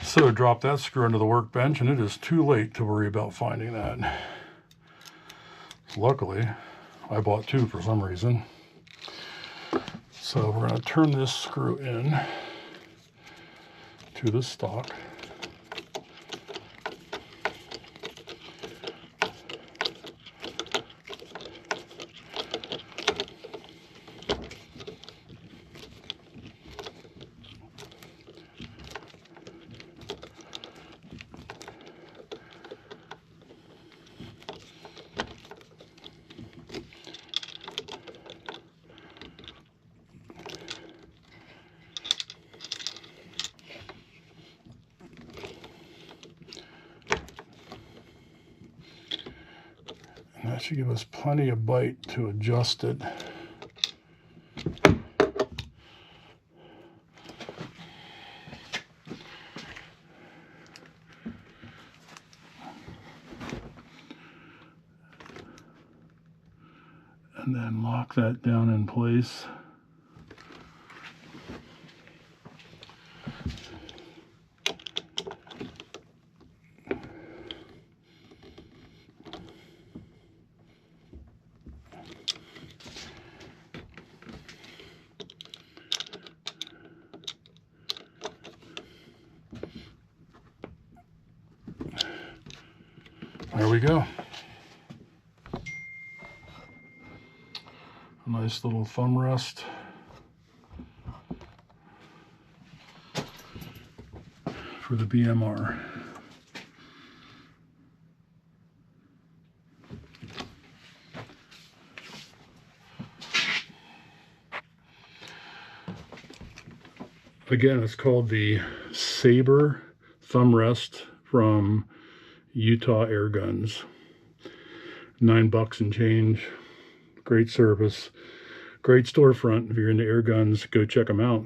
So drop that screw into the workbench, and it is too late to worry about finding that. Luckily, I bought two for some reason. So we're going to turn this screw in to the stock. That should give us plenty of bite to adjust it. And then lock that down in place. There we go. A nice little thumb rest. For the BMR. Again, it's called the Saber thumb rest from Utah Air Guns. $9 and change. Great service. Great storefront. If you're into air guns, go check them out.